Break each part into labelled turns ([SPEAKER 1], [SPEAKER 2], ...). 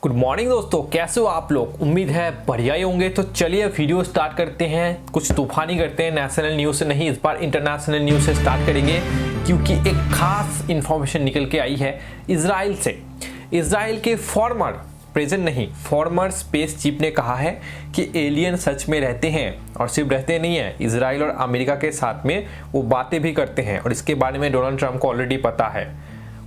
[SPEAKER 1] Good morning दोस्तों, कैसे हो आप लोग। उम्मीद है बढ़िया ही होंगे। तो चलिए वीडियो स्टार्ट करते हैं। कुछ तूफानी करते हैं, नेशनल न्यूज़ से नहीं, इस बार इंटरनेशनल न्यूज़ से स्टार्ट करेंगे क्योंकि एक खास इंफॉर्मेशन निकल के आई है इजराइल से। इजराइल के प्रेजेंट नहीं फॉर्मर स्पेस चीफ ने कहा है कि एलियन सच में रहते हैं और सिर्फ रहते नहीं हैं, इजराइल और अमेरिका के साथ में वो बातें भी करते हैं और इसके बारे में डोनाल्ड ट्रंप को ऑलरेडी पता है।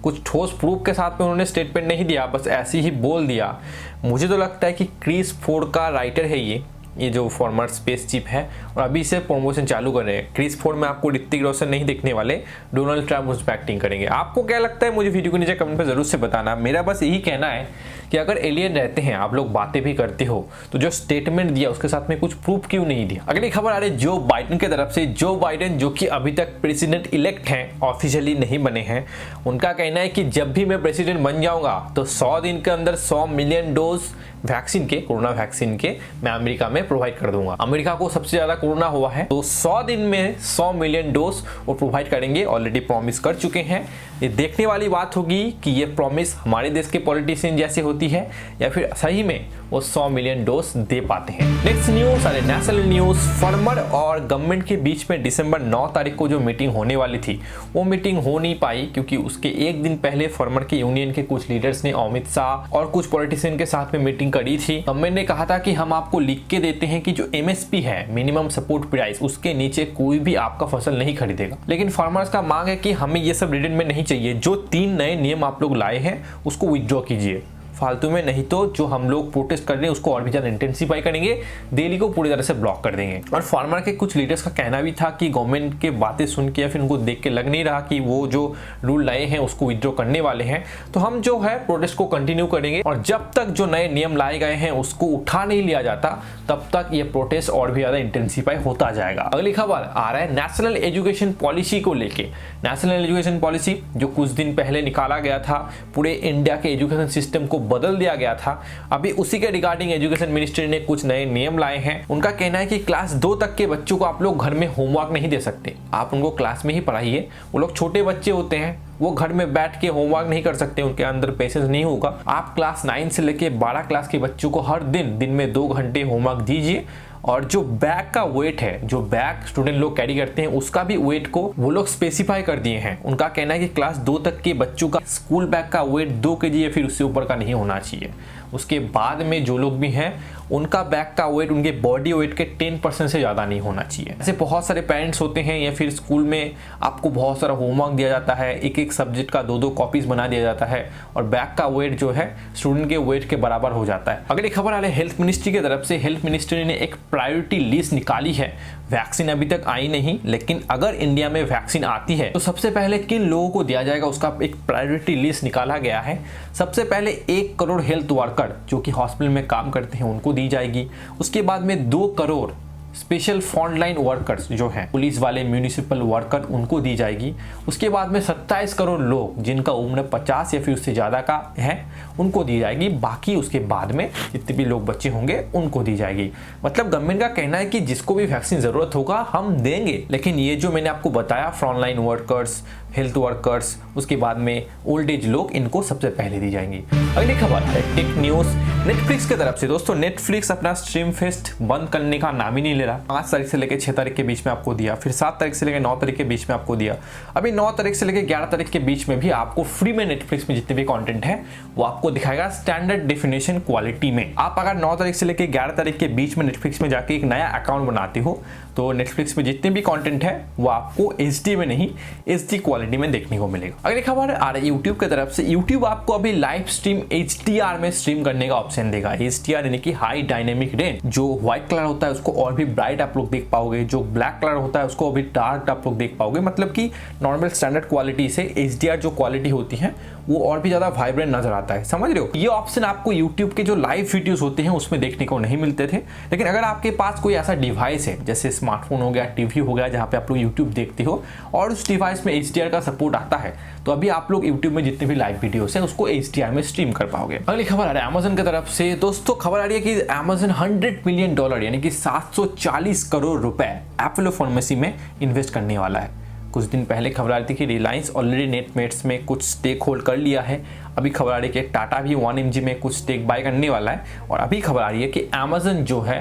[SPEAKER 1] कुछ ठोस प्रूफ के साथ में उन्होंने स्टेटमेंट नहीं दिया, बस ऐसे ही बोल दिया। मुझे तो लगता है कि क्रिस फोर्ड का राइटर है ये जो फॉर्मर स्पेस चीफ है और अभी से प्रमोशन चालू कर रहे हैं। क्रिस फोर्ड में आपको ऋतिक रोशन नहीं देखने वाले, डोनाल्ड ट्रंप उस पर एक्टिंग करेंगे। आपको क्या लगता है मुझे वीडियो के नीचे कमेंट पे जरूर से बताना। मेरा बस यही कहना है कि अगर एलियन रहते हैं, आप लोग बातें भी करते हो, तो जो स्टेटमेंट दिया उसके साथ में कुछ प्रूफ क्यों नहीं दिया। अगली खबर आ रही है जो बाइडेन की तरफ से। जो बाइडेन जो कि अभी तक प्रेसिडेंट इलेक्ट हैं, ऑफिशियली नहीं बने हैं, उनका कहना है कि जब भी मैं प्रेसिडेंट बन जाऊंगा तो 100 दिन के अंदर 100 मिलियन डोज वैक्सीन के, कोरोना वैक्सीन के मैं अमेरिका में प्रोवाइड कर दूंगा। अमेरिका को सबसे ज्यादा कोरोना हुआ है, तो 100 दिन में 100 मिलियन डोज वो प्रोवाइड करेंगे। ऑलरेडी प्रॉमिस कर चुके हैं। ये देखने वाली बात होगी कि ये प्रॉमिस हमारे देश के पॉलिटिशियन जैसे होती है या फिर सही में वो 100 मिलियन डोज दे पाते हैं। नेक्स्ट न्यूज, अरे नेशनल न्यूज। फार्मर और गवर्नमेंट के बीच में दिसंबर 9 तारीख को जो मीटिंग होने वाली थी वो मीटिंग हो नहीं पाई क्योंकि उसके एक दिन पहले फार्मर के यूनियन के कुछ लीडर्स ने अमित शाह और कुछ पॉलिटिशियन के साथ में मीटिंग करी थी। गवर्नमेंट ने कहा था कि हम आपको लिख के देते हैं कि जो एमएसपी है, मिनिमम सपोर्ट प्राइस, उसके नीचे कोई भी आपका फसल नहीं खरीदेगा। लेकिन फार्मर्स का मांग है कि हमें ये सब रिटर्न में नहीं चाहिए। जो 3 नए नियम आप लोग लाए हैं उसको विथड्रॉ कीजिए फालतू में, नहीं तो जो हम लोग प्रोटेस्ट कर रहे हैं उसको और भी ज्यादा इंटेंसिफाई करेंगे, दिल्ली को पूरी तरह से ब्लॉक कर देंगे। और फार्मर के कुछ लीडर्स का कहना भी था कि गवर्नमेंट के बातें सुन के या फिर उनको देख के लग नहीं रहा कि वो जो रूल लाए हैं उसको विथड्रॉ करने वाले हैं, तो हम जो है प्रोटेस्ट को कंटिन्यू करेंगे और जब तक जो नए नियम लाए गए हैं उसको उठा नहीं लिया जाता तब तक ये प्रोटेस्ट और भी ज्यादा इंटेंसिफाई होता जाएगा। अगली खबर आ रहा है नेशनल एजुकेशन पॉलिसी को लेके। नेशनल एजुकेशन पॉलिसी जो कुछ दिन पहले निकाला गया था, पूरे इंडिया के एजुकेशन सिस्टम को बदल दिया गया था। अभी उसी के रिगार्डिंग एजुकेशन मिनिस्ट्री ने कुछ नए नियम लाए हैं। उनका कहना है कि क्लास 2 तक के बच्चों को आप लोग घर में होमवर्क नहीं दे सकते, आप उनको क्लास में ही पढ़ाइए। वो लोग छोटे बच्चे होते हैं, वो घर में बैठ के होमवर्क नहीं कर सकते, उनके अंदर पेशेंस नहीं होगा। आप क्लास 9 से लेके 12 क्लास के बच्चों को हर दिन में 2 घंटे होमवर्क दीजिए। और जो बैग का वेट है, जो बैग स्टूडेंट लोग कैरी करते हैं, उसका भी वेट को वो लोग स्पेसिफाई कर दिए हैं। उनका कहना है कि क्लास 2 तक के बच्चों का स्कूल बैग का वेट 2 kg या फिर उससे ऊपर का नहीं होना चाहिए। उसके बाद में जो लोग भी हैं उनका बैग का वेट उनके बॉडी वेट के 10% से ज़्यादा नहीं होना चाहिए। ऐसे बहुत सारे पेरेंट्स होते हैं या फिर स्कूल में आपको बहुत सारा होमवर्क दिया जाता है, एक एक सब्जेक्ट का 2-2 कॉपीज बना दिया जाता है और बैग का वेट जो है स्टूडेंट के वेट के बराबर हो जाता है। अगली खबर आ रही है हेल्थ मिनिस्ट्री की तरफ से। हेल्थ मिनिस्ट्री ने एक प्रायोरिटी लिस्ट निकाली है। वैक्सीन अभी तक आई नहीं, लेकिन अगर इंडिया में वैक्सीन आती है तो सबसे पहले किन लोगों को दिया जाएगा उसका एक प्रायोरिटी लिस्ट निकाला गया है। सबसे पहले 1 करोड़ हेल्थ वर्कर जो कि हॉस्पिटल में काम करते हैं उनको दी जाएगी। उसके बाद में 2 करोड़ स्पेशल फ्रंटलाइन वर्कर्स जो हैं, पुलिस वाले, म्यूनिसिपल वर्कर, उनको दी जाएगी। उसके बाद में 27 करोड़ लोग जिनका उम्र 50 या फिर उससे ज़्यादा का है उनको दी जाएगी। बाकी उसके बाद में जितने भी लोग बच्चे होंगे उनको दी जाएगी। मतलब गवर्नमेंट का कहना है कि जिसको भी वैक्सीन ज़रूरत होगा हम देंगे, लेकिन ये जो मैंने आपको बताया फ्रंटलाइन वर्कर्स, हेल्थ वर्कर्स, उसके बाद में ओल्ड एज लोग, इनको सबसे पहले दी जाएंगी। अगली खबर है टेक न्यूज़ नेटफ्लिक्स की तरफ से। दोस्तों नेटफ्लिक्स अपना स्ट्रीम फेस्ट बंद करने का नाम ही नहीं ले रहा। 5 तारीख से लेकर 6 तारीख के बीच में आपको दिया, फिर 7 तारीख से लेकर 9 तारीख के बीच में आपको दिया, अभी 9 तारीख से लेकर 11 तारीख के बीच में भी आपको फ्री में नेटफ्लिक्स में जितने भी कंटेंट है वो आपको दिखाएगा स्टैंडर्ड डेफिनेशन क्वालिटी में। आप अगर 9 तारीख से लेकर 11 तारीख के बीच में नेटफ्लिक्स में जाके एक नया अकाउंट बनाते हो तो नेटफ्लिक्स में जितने भी कंटेंट है वो आपको HD में नहीं HD क्वालिटी में देखने को मिलेगा। अगली खबर आ रही है यूट्यूब की तरफ से। यूट्यूब आपको अभी लाइव स्ट्रीम HDR में स्ट्रीम करने का ऑप्शन देगा। HDR यानी कि हाई डायनेमिक रेंज। जो व्हाइट कलर होता है उसको और भी ब्राइट आप लोग देख पाओगे, जो ब्लैक कलर होता है उसको अभी डार्क आप लोग देख पाओगे। मतलब कि नॉर्मल स्टैंडर्ड क्वालिटी से HDR जो क्वालिटी होती है वो और भी ज्यादा वाइब्रेंट नजर आता है, समझ रहे हो। ये ऑप्शन आपको यूट्यूब के जो लाइव वीडियोस होते हैं उसमें देखने को नहीं मिलते थे, लेकिन अगर आपके पास कोई ऐसा डिवाइस है जैसे स्मार्टफोन हो गया, टीवी हो गया, जहां पे आप लोग यूट्यूब देखते हो और उस डिवाइस में HDR का सपोर्ट आता है, तो अभी आप लोग यूट्यूब में जितने भी लाइव वीडियोस हैं उसको HDR में स्ट्रीम कर पाओगे। अगली खबर आ रही है अमेजन की तरफ से। दोस्तों खबर आ रही है कि अमेजन $100 मिलियन यानी कि 740 करोड़ रुपए एपोलो फार्मेसी में इन्वेस्ट करने वाला है। कुछ दिन पहले खबर आ रही थी कि रिलायंस ऑलरेडी नेटमेट्स में कुछ स्टेक होल्ड कर लिया है। अभी खबर आ रही है कि टाटा भी 1mg में कुछ स्टेक बाय करने वाला है। और अभी खबर आ रही है कि अमेजन जो है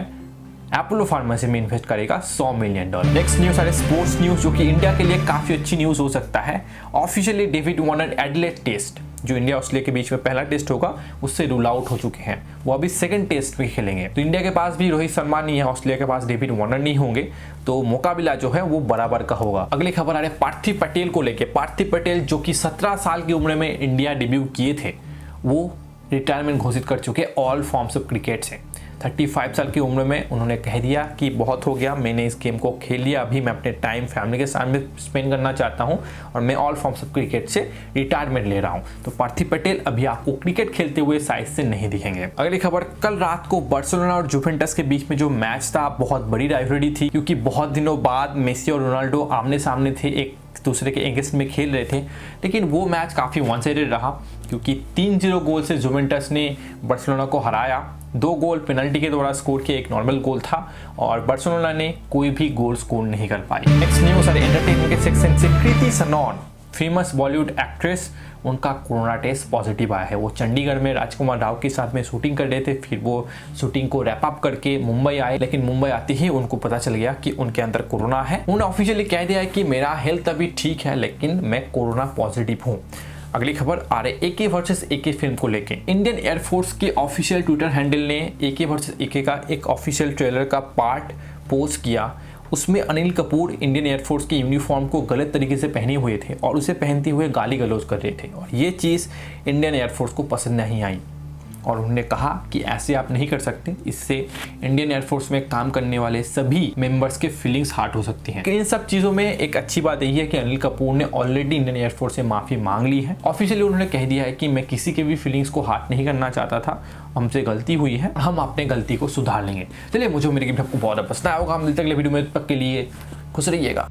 [SPEAKER 1] अपोलो फार्मेसी में इन्वेस्ट करेगा $100 मिलियन। नेक्स्ट न्यूज है स्पोर्ट्स न्यूज, जो कि इंडिया के लिए काफी अच्छी न्यूज हो सकता है। Officially David Warner Adelaide Test, जो इंडिया ऑस्ट्रेलिया के बीच में पहला टेस्ट होगा, उससे रूल आउट हो चुके हैं। वो अभी सेकंड टेस्ट में खेलेंगे। तो इंडिया के पास भी रोहित शर्मा नहीं है, ऑस्ट्रेलिया के पास डेविड वार्नर नहीं होंगे, तो मुकाबला जो है वो बराबर का होगा। अगली खबर आ रही है पार्थिव पटेल को लेके। पार्थिव पटेल जो कि 17 साल की उम्र में इंडिया डेब्यू किए थे, वो रिटायरमेंट घोषित कर चुके ऑल फॉर्म्स ऑफ क्रिकेट से। 35 साल की उम्र में उन्होंने कह दिया कि बहुत हो गया, मैंने इस गेम को खेल लिया, अभी मैं अपने टाइम फैमिली के साथ में स्पेंड करना चाहता हूं और मैं ऑल फॉर्म्स ऑफ क्रिकेट से रिटायरमेंट ले रहा हूं। तो पार्थिव पटेल अभी आपको क्रिकेट खेलते हुए साइड से नहीं दिखेंगे। अगली खबर, कल रात को बार्सिलोना और जुवेंटस के बीच में जो मैच था, बहुत बड़ी राइवलरी थी, क्योंकि बहुत दिनों बाद मेसी और रोनाल्डो आमने सामने थे, एक दूसरे के अगेंस्ट में खेल रहे थे। लेकिन वो मैच काफ़ी वन साइडेड रहा, क्योंकि 3-0 गोल से जुवेंटस ने बार्सिलोना को हराया। 2 गोल पेनल्टी के द्वारा स्कोर किया, एक नॉर्मल गोल था, और बार्सिलोना ने कोई भी गोल स्कोर नहीं कर पाई। नेक्स्ट न्यूज़ है एंटरटेनमेंट के सेक्शन से। कृति सनोन, फेमस बॉलीवुड एक्ट्रेस, उनका कोरोना टेस्ट पॉजिटिव आया है। वो चंडीगढ़ में राजकुमार राव के साथ में शूटिंग कर रहे थे, फिर वो शूटिंग को रैप अप करके मुंबई आए, लेकिन मुंबई आते ही उनको पता चल गया कि उनके अंदर कोरोना है। उन्होंने ऑफिशियली कह दिया है कि मेरा हेल्थ अभी ठीक है, लेकिन मैं कोरोना पॉजिटिव हूँ। अगली खबर आ रही AK वर्सेस AK फिल्म को लेके। इंडियन एयरफोर्स के ऑफिशियल ट्विटर हैंडल ने AK वर्सेस AK का एक ऑफिशियल ट्रेलर का पार्ट पोस्ट किया। उसमें अनिल कपूर इंडियन एयरफोर्स के यूनिफॉर्म को गलत तरीके से पहने हुए थे और उसे पहनते हुए गाली गलौज कर रहे थे, और ये चीज़ इंडियन एयरफोर्स को पसंद नहीं आई और उन्होंने कहा कि ऐसे आप नहीं कर सकते, इससे इंडियन एयरफोर्स में काम करने वाले सभी मेंबर्स के फीलिंग्स हर्ट हो सकती हैं। इन सब चीज़ों में एक अच्छी बात यही है कि अनिल कपूर ने ऑलरेडी इंडियन एयरफोर्स से माफ़ी मांग ली है। ऑफिशियली उन्होंने कह दिया है कि मैं किसी के भी फीलिंग्स को हर्ट नहीं करना चाहता था, हमसे गलती हुई है, हम अपने गलती को सुधार लेंगे। चलिए, मुझे मेरी वीडियो आपको बहुत पसंद आया होगा। हम मिलते अगले वीडियो में, तब तक के लिए खुश रहिएगा।